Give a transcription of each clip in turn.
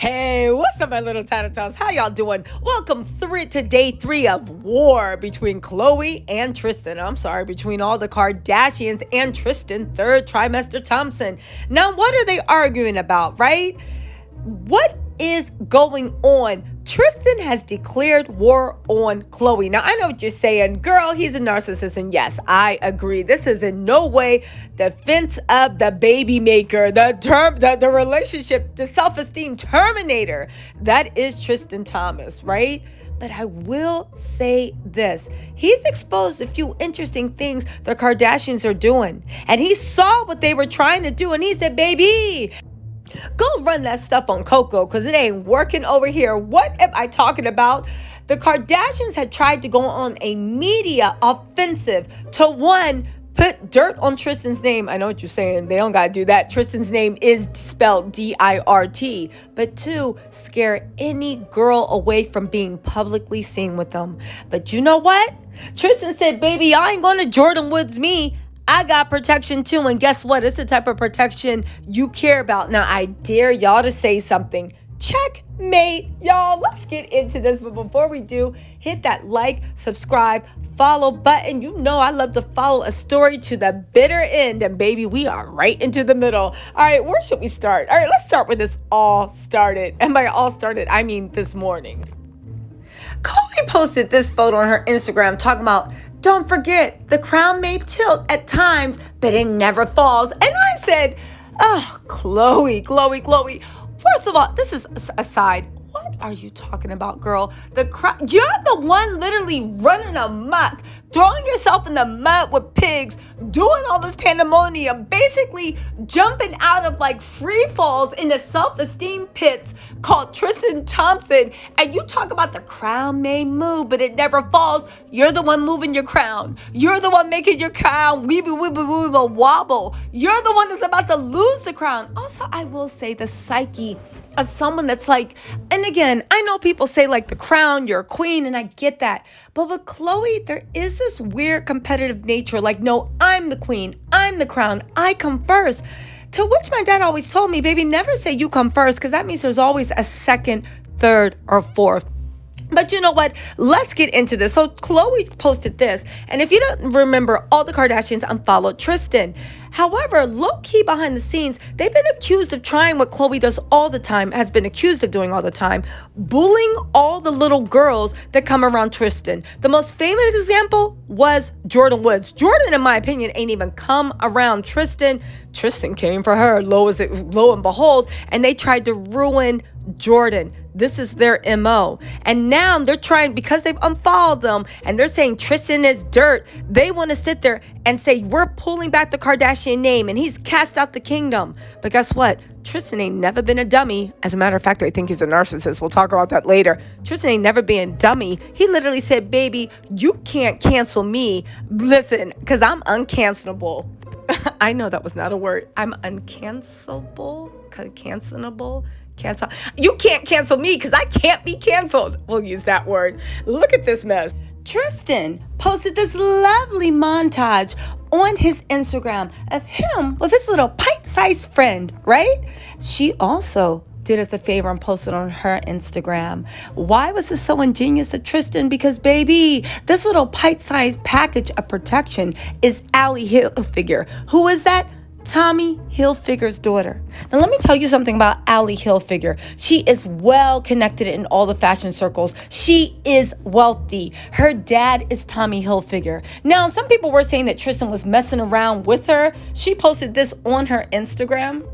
Hey, what's up, my little Tattle Tells? How y'all doing? Welcome to day 3 of war between Khloe and Tristan. I'm sorry, between all the Kardashians and Tristan, third trimester Thompson. Now, what are they arguing about, right? What is going on? Tristan has declared war on Khloe. Now, I know what you're saying. Girl, he's a narcissist. And yes, I agree. This is in no way defense of the baby maker, the relationship, the self-esteem terminator. That is Tristan Thomas, right? But I will say this. He's exposed a few interesting things the Kardashians are doing. And he saw what they were trying to do. And he said, baby, go run that stuff on Coco because it ain't working over here. What am I talking about? The Kardashians had tried to go on a media offensive to put dirt on Tristan's name. I know what you're saying. They don't got to do that. Tristan's name is spelled D-I-R-T. But 2, scare any girl away from being publicly seen with them. But you know what? Tristan said, baby, I ain't going to Jordan Woods me. I got protection too, and guess what? It's the type of protection you care about. Now, I dare y'all to say something. Checkmate, y'all. Let's get into this, but before we do, hit that like, subscribe, follow button. You know I love to follow a story to the bitter end, and baby, we are right into the middle. All right, where should we start? All right, let's start with this all started, and by all started, I mean this morning. Khloe posted this photo on her Instagram talking about, don't forget, the crown may tilt at times, but it never falls. And I said, oh, Khloe. First of all, this is aside. What are you talking about, girl? You're the one literally running amok, throwing yourself in the mud with pigs, doing all this pandemonium, basically jumping out of like free falls in the self-esteem pits called Tristan Thompson. And you talk about the crown may move, but it never falls. You're the one moving your crown. You're the one making your crown weeble wobble. You're the one that's about to lose the crown. Also, I will say the psyche of someone that's like, and again, I know people say like the crown, you're a queen, and I get that. But with Khloe, there is this weird competitive nature. Like, no, I'm the queen, I'm the crown, I come first. To which my dad always told me, baby, never say you come first, because that means there's always a second, third, or fourth. But you know what? Let's get into this. So Khloe posted this. And if you don't remember, all the Kardashians unfollowed Tristan. However, low-key behind the scenes, they've been accused of trying what Khloe does all the time, has been accused of doing all the time, bullying all the little girls that come around Tristan. The most famous example was Jordan Woods. Jordan, in my opinion, ain't even come around Tristan. Tristan came for her, lo and behold, and they tried to ruin Jordan. This is their MO. And now they're trying, because they've unfollowed them and they're saying Tristan is dirt, they want to sit there and say, we're pulling back the Kardashian name and he's cast out the kingdom. But guess what? Tristan ain't never been a dummy. As a matter of fact, I think he's a narcissist. We'll talk about that later. Tristan ain't never been a dummy. He literally said, baby, you can't cancel me. Listen, because I'm uncancelable. I know that was not a word. I'm uncancelable. Cancelable. You can't cancel me because I can't be canceled. We'll use that word. Look at this mess. Tristan posted this lovely montage on his Instagram of him with his little pint-sized friend, right? She also did us a favor and posted on her Instagram. Why was this so ingenious of Tristan? Because, baby, this little pint-sized package of protection is Allie Hilfiger. Who is that? Tommy Hilfiger's daughter. Now, let me tell you something about Allie Hilfiger. She is well connected in all the fashion circles. She is wealthy. Her dad is Tommy Hilfiger. Now, some people were saying that Tristan was messing around with her. She posted this on her Instagram.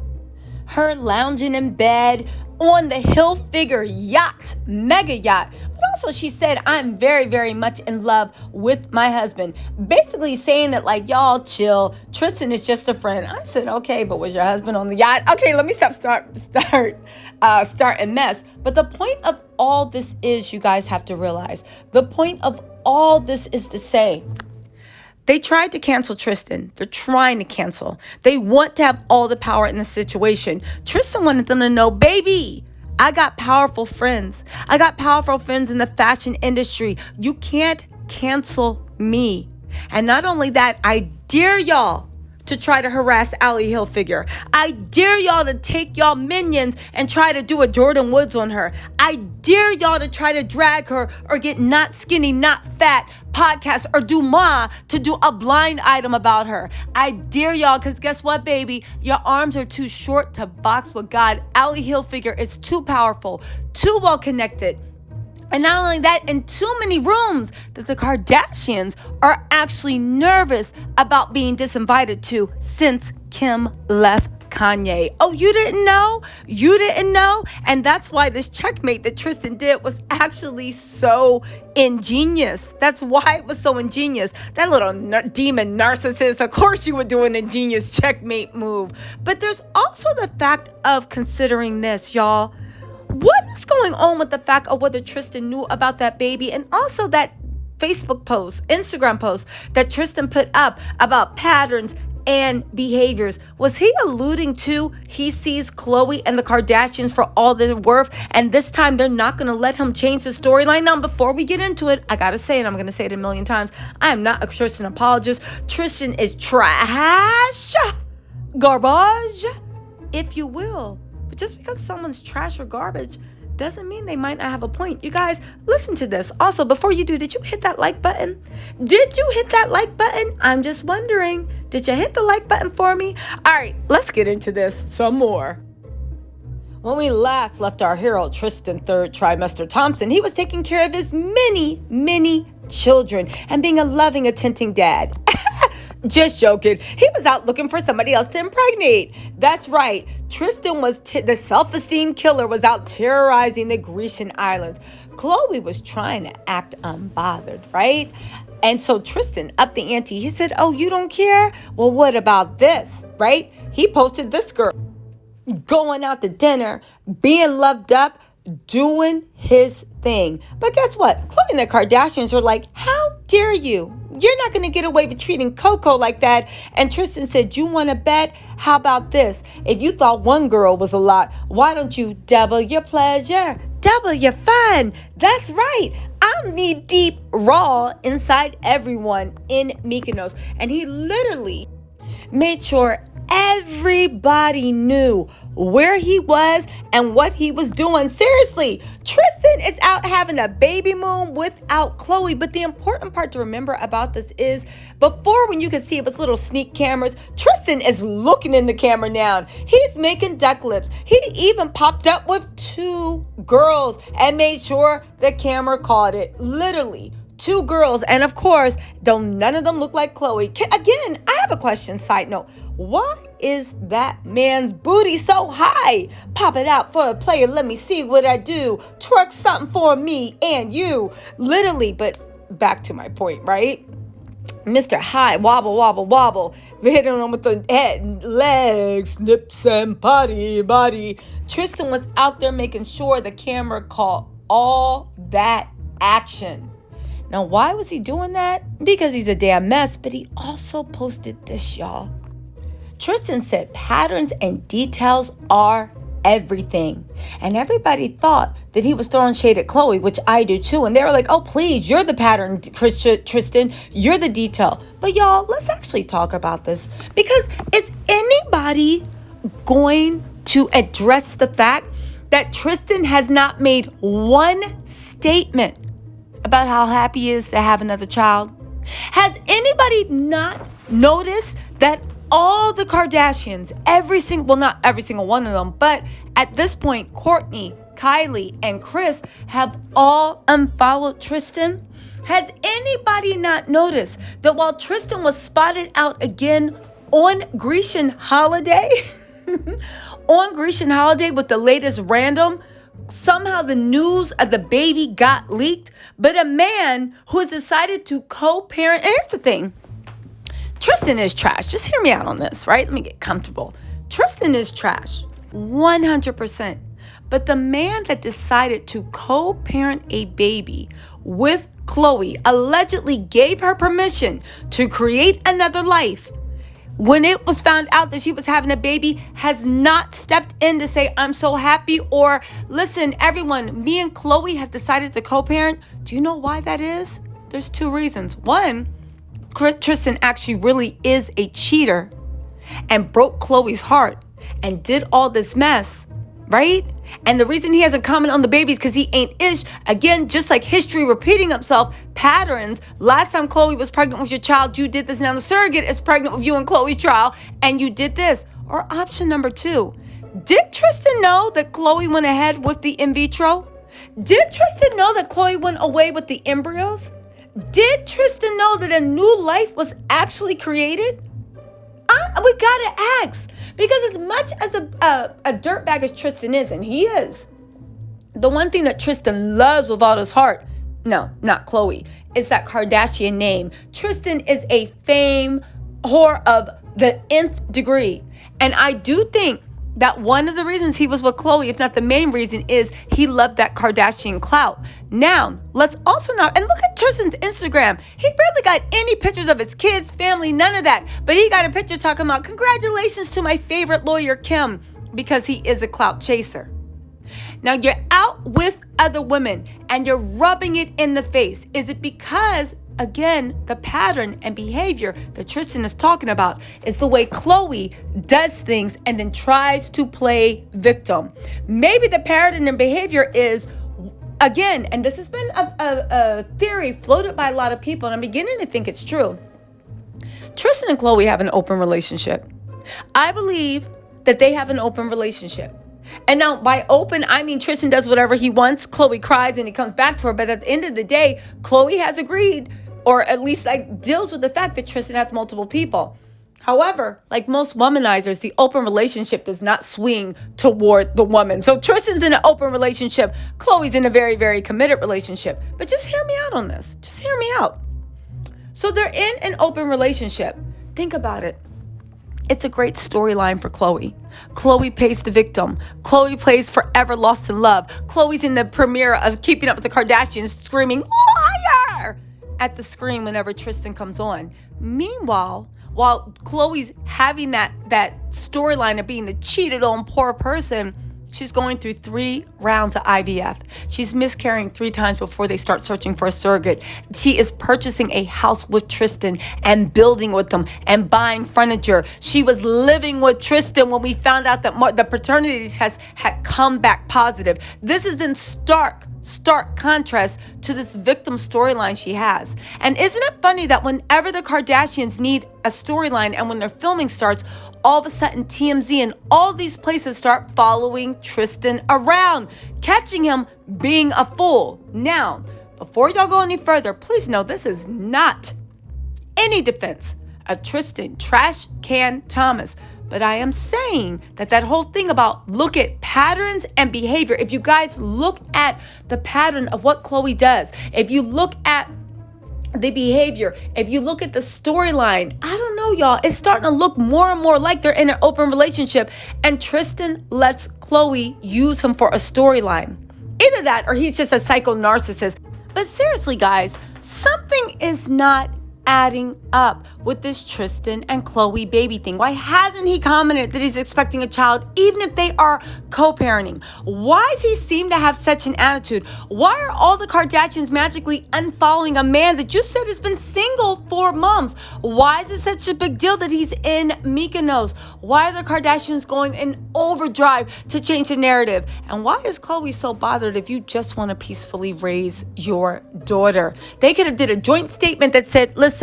Her lounging in bed on the Hilfiger yacht, mega yacht. But also she said, I'm very, very much in love with my husband. Basically saying that like, y'all chill. Tristan is just a friend. I said, okay, but was your husband on the yacht? Okay, let me start and mess. But the point of all this is, you guys have to realize, the point of all this is to say, they tried to cancel Tristan. They're trying to cancel. They want to have all the power in the situation. Tristan wanted them to know, baby, I got powerful friends. I got powerful friends in the fashion industry. You can't cancel me. And not only that, I dare y'all to try to harass Allie Hilfiger. I dare y'all to take y'all minions and try to do a Jordan Woods on her. I dare y'all to try to drag her or get Not Skinny, Not Fat podcast or do Ma to do a blind item about her. I dare y'all, because guess what, baby? Your arms are too short to box with God. Allie Hilfiger is too powerful, too well connected. And not only that, in too many rooms that the Kardashians are actually nervous about being disinvited to since Kim left Kanye. Oh, you didn't know? You didn't know? And that's why this checkmate that Tristan did was actually so ingenious. That's why it was so ingenious. That little demon narcissist, of course you would do an ingenious checkmate move. But there's also the fact of considering this, y'all. What is going on with the fact of whether Tristan knew about that baby, and also that Facebook post, Instagram post that Tristan put up about patterns and behaviors? Was he alluding to he sees Khloe and the Kardashians for all their worth, and this time they're not going to let him change the storyline? Now, before we get into it, I got to say, and I'm going to say it a million times, I am not a Tristan apologist. Tristan is trash, garbage, if you will. But just because someone's trash or garbage doesn't mean they might not have a point. You guys, listen to this. Also, before you do, did you hit that like button? Did you hit that like button? I'm just wondering, did you hit the like button for me? All right, let's get into this some more. When we last left our hero, Tristan third trimester Thompson, he was taking care of his many children and being a loving, attentive dad. Just joking. He was out looking for somebody else to impregnate. That's right. Tristan was the self-esteem killer, was out terrorizing the Grecian islands. Khloe was trying to act unbothered, right? And so Tristan upped the ante. He said, oh, you don't care? Well, what about this, right? He posted this girl going out to dinner, being loved up, doing his thing. But guess what? Khloe and the Kardashians were like, how dare you? You're not going to get away with treating Coco like that. And Tristan said, you want to bet? How about this? If you thought one girl was a lot, why don't you double your pleasure? Double your fun. That's right. I'm knee deep raw inside everyone in Mykonos. And he literally made sure everybody knew where he was and what he was doing. Seriously, Tristan is out having a baby moon without Khloe. But the important part to remember about this is, before, when you could see it was little sneak cameras, Tristan is looking in the camera now. He's making duck lips. He even popped up with 2 girls and made sure the camera caught it. Literally 2 girls. And of course, don't none of them look like Khloe. Again, I have a question, side note. Why is that man's booty so high? Pop it out for a player. Let me see what I do. Twerk something for me and you. Literally, but back to my point, right? Mr. High, wobble, wobble, wobble. Hitting him with the head and legs, nips and body. Tristan was out there making sure the camera caught all that action. Now, why was he doing that? Because he's a damn mess, but he also posted this, y'all. Tristan said patterns and details are everything. And everybody thought that he was throwing shade at Khloe, which I do too. And they were like, oh, please, you're the pattern, Tristan. You're the detail. But y'all, let's actually talk about this. Because is anybody going to address the fact that Tristan has not made one statement about how happy he is to have another child? Has anybody not noticed that all the Kardashians, not every single one of them, but at this point, Kourtney, Kylie, and Kris have all unfollowed Tristan? Has anybody not noticed that while Tristan was spotted out again on Grecian holiday, with the latest random, somehow the news of the baby got leaked, but a man who has decided to co-parent, and here's the thing, Tristan is trash. Just hear me out on this, right? Let me get comfortable. Tristan is trash, 100%. But the man that decided to co-parent a baby with Khloe allegedly gave her permission to create another life. When it was found out that she was having a baby, has not stepped in to say, I'm so happy, or listen, everyone, me and Khloe have decided to co-parent. Do you know why that is? There's 2 reasons. One, Tristan actually really is a cheater. and broke Khloe's heart and did all this mess, right? And the reason he hasn't commented on the baby is because he ain't ish. Again, just like history repeating itself, patterns. Last time Khloe was pregnant with your child, you did this. Now the surrogate is pregnant with you and Khloe's child, and you did this. Or option number 2, did Tristan know that Khloe went ahead with the in vitro? Did Tristan know that Khloe went away with the embryos? Did Tristan know that a new life was actually created? We gotta ask, because as much as a dirtbag as Tristan is, and he is, the one thing that Tristan loves with all his heart, no, not Khloe, is that Kardashian name. Tristan is a fame whore of the nth degree. And I do think that one of the reasons he was with Khloe, if not the main reason, is he loved that Kardashian clout. Now, let's also not, and look at Tristan's Instagram. He barely got any pictures of his kids, family, none of that. But he got a picture talking about, congratulations to my favorite lawyer, Kim, because he is a clout chaser. Now, you're out with other women and you're rubbing it in the face. Is it because, again, the pattern and behavior that Tristan is talking about is the way Khloe does things and then tries to play victim? Maybe the pattern and behavior is, again, and this has been a theory floated by a lot of people, and I'm beginning to think it's true. Tristan and Khloe have an open relationship. I believe that they have an open relationship. And now by open, I mean Tristan does whatever he wants. Khloe cries and he comes back to her. But at the end of the day, Khloe has agreed, or at least deals with the fact that Tristan has multiple people. However, like most womanizers, the open relationship does not swing toward the woman. So Tristan's in an open relationship. Khloe's in a very, very committed relationship. But just hear me out on this. Just hear me out. So they're in an open relationship. Think about it. It's a great storyline for Khloe. Khloe plays the victim. Khloe plays Forever Lost in Love. Khloe's in the premiere of Keeping Up with the Kardashians screaming, liar, at the screen whenever Tristan comes on. Meanwhile, while Khloe's having that storyline of being the cheated on poor person, she's going through 3 rounds of IVF. She's miscarrying 3 times before they start searching for a surrogate. She is purchasing a house with Tristan and building with them and buying furniture. She was living with Tristan when we found out that the paternity test had come back positive. This is in stark contrast to this victim storyline she has. And isn't it funny that whenever the Kardashians need a storyline and when their filming starts, all of a sudden TMZ and all these places start following Tristan around, catching him being a fool. Now, before y'all go any further, please know this is not any defense of Tristan Trash Can Thomas. But I am saying that whole thing about look at patterns and behavior. If you guys look at the pattern of what Khloe does, if you look at the behavior, if you look at the storyline, I don't know, y'all, it's starting to look more and more like they're in an open relationship. And Tristan lets Khloe use him for a storyline. Either that or he's just a psycho narcissist. But seriously, guys, something is not adding up with this Tristan and Khloe baby thing. Why hasn't he commented that he's expecting a child, even if they are co-parenting? Why does he seem to have such an attitude? Why are all the Kardashians magically unfollowing a man that you said has been single for months? Why is it such a big deal that he's in Mykonos? Why are the Kardashians going in overdrive to change the narrative? And why is Khloe so bothered if you just want to peacefully raise your daughter? They could have did a joint statement that said, listen,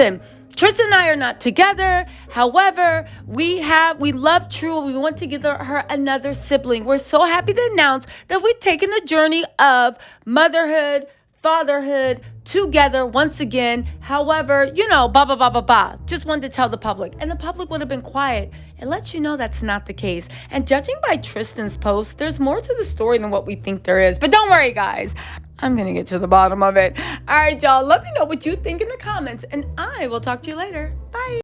Tristan and I are not together. However, we love True. We want to give her another sibling. We're so happy to announce that we've taken the journey of motherhood, fatherhood together once again. However, blah, blah, blah, blah, blah. Just wanted to tell the public. And the public would have been quiet and let you know that's not the case. And judging by Tristan's post, there's more to the story than what we think there is. But don't worry, guys. I'm going to get to the bottom of it. All right, y'all. Let me know what you think in the comments, and I will talk to you later. Bye.